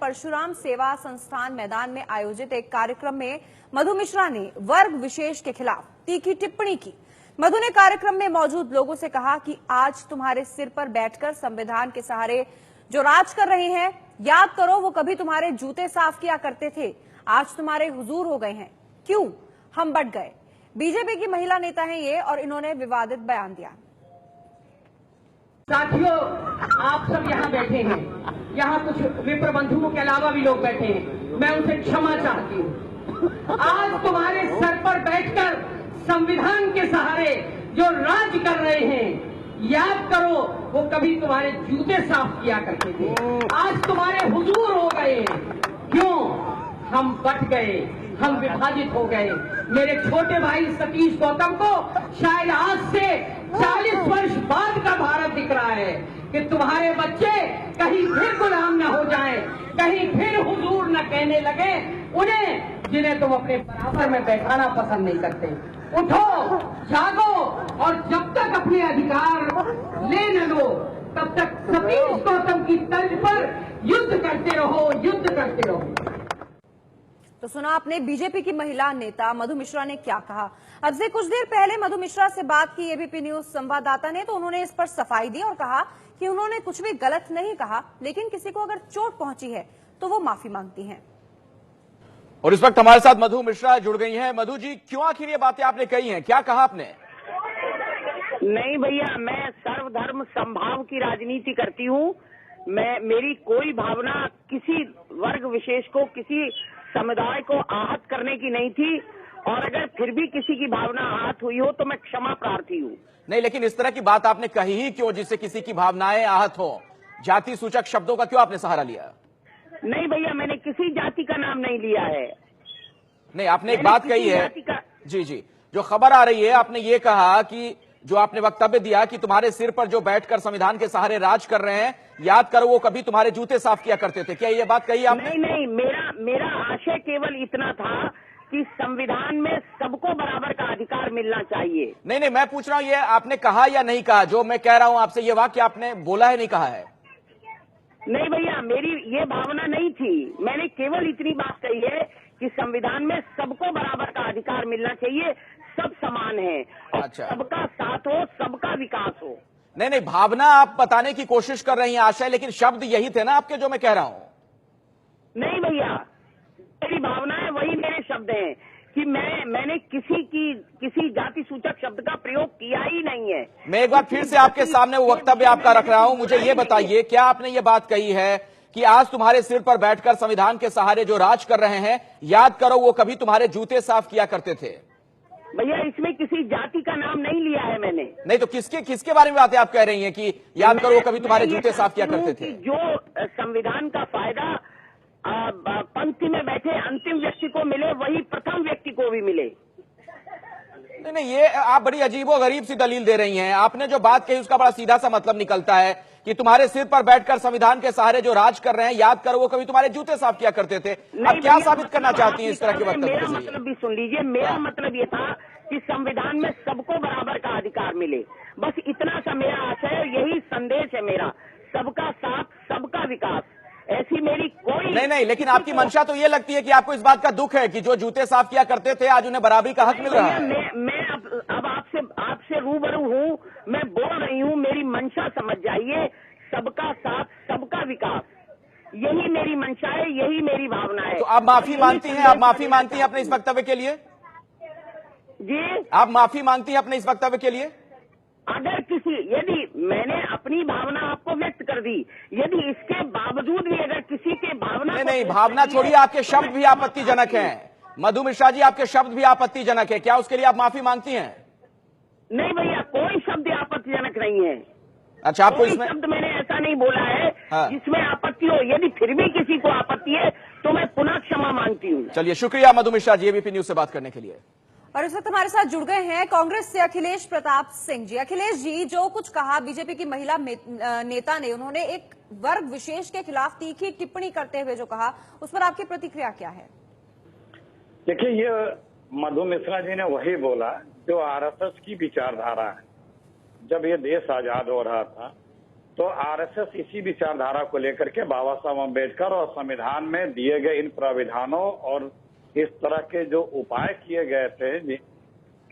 परशुराम सेवा संस्थान मैदान में आयोजित एक कार्यक्रम में मधु मिश्रा ने वर्ग विशेष के खिलाफ तीखी टिप्पणी की। मधु ने कार्यक्रम में मौजूद लोगों से कहा कि आज तुम्हारे सिर पर बैठकर संविधान के सहारे जो राज कर रहे हैं, याद करो वो कभी तुम्हारे जूते साफ किया करते थे, आज तुम्हारे हुजूर हो गए हैं। क्यों? हम बट गए। बीजेपी की महिला नेता हैं ये, और इन्होंने विवादित बयान दिया। साथियों, आप सब यहाँ बैठे हैं, यहाँ कुछ विप्र बंधुओं के अलावा भी लोग बैठे हैं, मैं उनसे क्षमा चाहती हूँ। आज तुम्हारे सर पर बैठकर संविधान के सहारे जो राज कर रहे हैं, याद करो वो कभी तुम्हारे जूते साफ किया करते थे, आज तुम्हारे हुजूर हो गए। क्यों? हम बट गए, हम विभाजित हो गए। मेरे छोटे भाई सतीश गौतम को शायद आज से 40 वर्ष बाद का भारत दिख रहा है कि तुम्हारे बच्चे कहीं फिर गुलाम न हो जाएं, कहीं फिर हुजूर न कहने लगे उन्हें जिन्हें तुम अपने बराबर में बैठाना पसंद नहीं करते। उठो, जागो, और जब तक अपने अधिकार ले न लो तब तक सतीश गौतम की तर्ज पर युद्ध करते रहो, युद्ध करते रहो। तो सुना आपने बीजेपी की महिला नेता मधु मिश्रा ने क्या कहा। अब से कुछ देर पहले मधु मिश्रा से बात की एबीपी न्यूज संवाददाता ने, तो उन्होंने इस पर सफाई दी और कहा कि उन्होंने कुछ भी गलत नहीं कहा, लेकिन किसी को अगर चोट पहुंची है तो वो माफी मांगती हैं। और इस वक्त हमारे साथ मधु मिश्रा जुड़ गई हैं। मधु जी, क्यों आखिर ये बातें आपने कही हैं, क्या कहा आपने? नहीं भैया, मैं सर्वधर्म समभाव की राजनीति करती हूँ। मेरी कोई भावना किसी वर्ग विशेष को, किसी समुदाय को आहत करने की नहीं थी, और अगर फिर भी किसी की भावना आहत हुई हो तो मैं क्षमा प्रार्थी हूँ। नहीं, लेकिन इस तरह की बात आपने कही ही क्यों, जिससे किसी की भावनाएं आहत हो? जाति सूचक शब्दों का क्यों आपने सहारा लिया? नहीं भैया, मैंने किसी जाति का नाम नहीं लिया है। नहीं, आपने एक बात कही है जी, जो खबर आ रही है, आपने ये कहा कि जो आपने वक्तव्य दिया कि तुम्हारे सिर पर जो बैठकर संविधान के सहारे राज कर रहे हैं, याद करो वो कभी तुम्हारे जूते साफ किया करते थे, क्या ये बात कही आपने? नहीं, मेरा आशय केवल इतना था कि संविधान में सबको बराबर का अधिकार मिलना चाहिए। नहीं, मैं पूछ रहा हूं ये आपने कहा या नहीं कहा? जो मैं कह रहा हूं आपसे, ये वाक्य आपने बोला है, नहीं कहा है? नहीं भैया, मेरी ये भावना नहीं थी। मैंने केवल इतनी बात कही है कि संविधान में सबको बराबर का अधिकार मिलना चाहिए, सब समान है, और अच्छा, सबका साथ हो, सबका विकास हो। नहीं, भावना आप बताने की कोशिश कर रही हैं आशय, लेकिन शब्द यही थे ना आपके जो मैं कह रहा हूं। नहीं भैया, मेरी भावना है, वही मेरे शब्द हैं कि मैंने किसी जाति सूचक शब्द का प्रयोग किया ही नहीं है। मैं एक बार फिर से आपके सामने वो वक्तव्य आपका रख रहा हूं। मुझे ये बताइए, क्या आपने ये बात कही है कि आज तुम्हारे सिर पर बैठकर संविधान के सहारे जो राज कर रहे हैं, याद करो वो कभी तुम्हारे जूते साफ किया करते थे? भैया, इसमें किसी जाति का नाम नहीं लिया है मैंने। नहीं तो किसके बारे में बातें आप कह रही हैं कि याद करो वो कभी तुम्हारे जूते साफ किया करते थे? जो संविधान का फायदा पंक्ति में बैठे अंतिम व्यक्ति को मिले, वही प्रथम व्यक्ति को भी मिले। नहीं, ये आप बड़ी अजीबोगरीब सी दलील दे रही हैं। आपने जो बात कही उसका बड़ा सीधा सा मतलब निकलता है कि तुम्हारे सिर पर बैठकर संविधान के सहारे जो राज कर रहे हैं, याद करो वो कभी तुम्हारे जूते साफ किया करते थे। अब क्या साबित करना चाहती हैं इस तरह के वक्तव्य? मेरा मतलब भी सुन लीजिए। मेरा मतलब ये था कि संविधान में सबको बराबर का अधिकार मिले, बस इतना सा मेरा आशय है, यही संदेश है मेरा। सबका साथ, सबका विकास, ऐसी मेरी कोई नहीं, लेकिन आपकी मंशा तो ये लगती है कि आपको इस बात का दुख है कि जो जूते साफ किया करते थे आज उन्हें बराबरी का हक मिल रहा है। मैं अब आपसे रूबरू हूँ, मैं बोल रही हूँ, मेरी मंशा समझ जाइए। सबका साथ, सबका विकास, यही मेरी मंशा है, यही मेरी भावना है। तो आप माफी मांगती हैं? आप माफी मांगती हैं अपने इस वक्तव्य के लिए? जी, आप माफी मांगती हैं अपने इस वक्तव्य के लिए? यदि मैंने अपनी भावना आपको व्यक्त कर दी, यदि इसके बावजूद भी अगर किसी के भावना नहीं, भावना छोड़िए, आपके शब्द भी आपत्तिजनक हैं। मधु मिश्रा जी, आपके शब्द भी आपत्तिजनक है, क्या उसके लिए आप माफी मांगती हैं? नहीं भैया, कोई शब्द आपत्तिजनक नहीं है। अच्छा, आपको कोई इसमें शब्द मैंने ऐसा नहीं बोला है जिसमें आपत्ति हो। यदि फिर भी किसी को आपत्ति है तो मैं पुनः क्षमा मांगती हूँ। चलिए, शुक्रिया मधु मिश्रा जी एबीपी न्यूज से बात करने के लिए। और इस वक्त हमारे साथ जुड़ गए हैं कांग्रेस से अखिलेश प्रताप सिंह जी। अखिलेश जी, जो कुछ कहा बीजेपी की महिला नेता ने, उन्होंने एक वर्ग विशेष के खिलाफ तीखी टिप्पणी करते हुए जो कहा, उस पर आपकी प्रतिक्रिया क्या है? देखिए, ये मधु मिश्रा जी ने वही बोला जो आरएसएस की विचारधारा है। जब ये देश आजाद हो रहा था तो आरएसएस इसी विचारधारा को लेकर के बाबा साहब अम्बेडकर और संविधान में दिए गए इन प्राविधानों और इस तरह के जो उपाय किए गए थे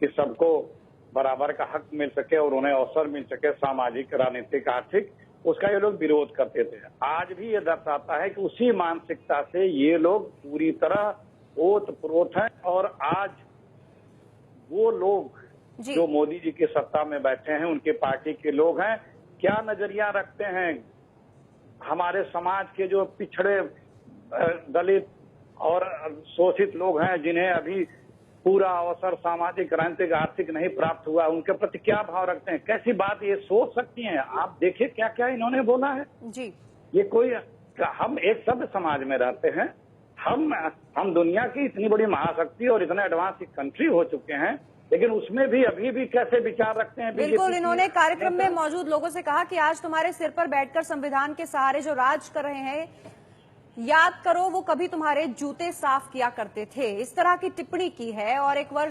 कि सबको बराबर का हक मिल सके और उन्हें अवसर मिल सके, सामाजिक, राजनीतिक, आर्थिक, उसका ये लोग विरोध करते थे। आज भी ये दर्शाता है कि उसी मानसिकता से ये लोग पूरी तरह ओत-प्रोत हैं। और आज वो लोग जो मोदी जी की सत्ता में बैठे हैं, उनके पार्टी के लोग हैं, क्या नजरिया रखते हैं हमारे समाज के जो पिछड़े, दलित और शोषित लोग हैं, जिन्हें अभी पूरा अवसर सामाजिक, राजनीतिक, आर्थिक नहीं प्राप्त हुआ, उनके प्रति क्या भाव रखते हैं? कैसी बात ये सोच सकती हैं? आप देखिए क्या क्या इन्होंने बोला है जी। ये कोई, हम एक सभ्य समाज में रहते हैं, हम दुनिया की इतनी बड़ी महाशक्ति और इतने एडवांस कंट्री हो चुके हैं, लेकिन उसमें भी अभी भी कैसे विचार रखते हैं? बिल्कुल, इन्होंने कार्यक्रम में मौजूद लोगों से कहा कि आज तुम्हारे सिर पर बैठकर संविधान के सहारे जो राज कर रहे हैं, याद करो वो कभी तुम्हारे जूते साफ किया करते थे। इस तरह की टिप्पणी की है। और एक वर्ष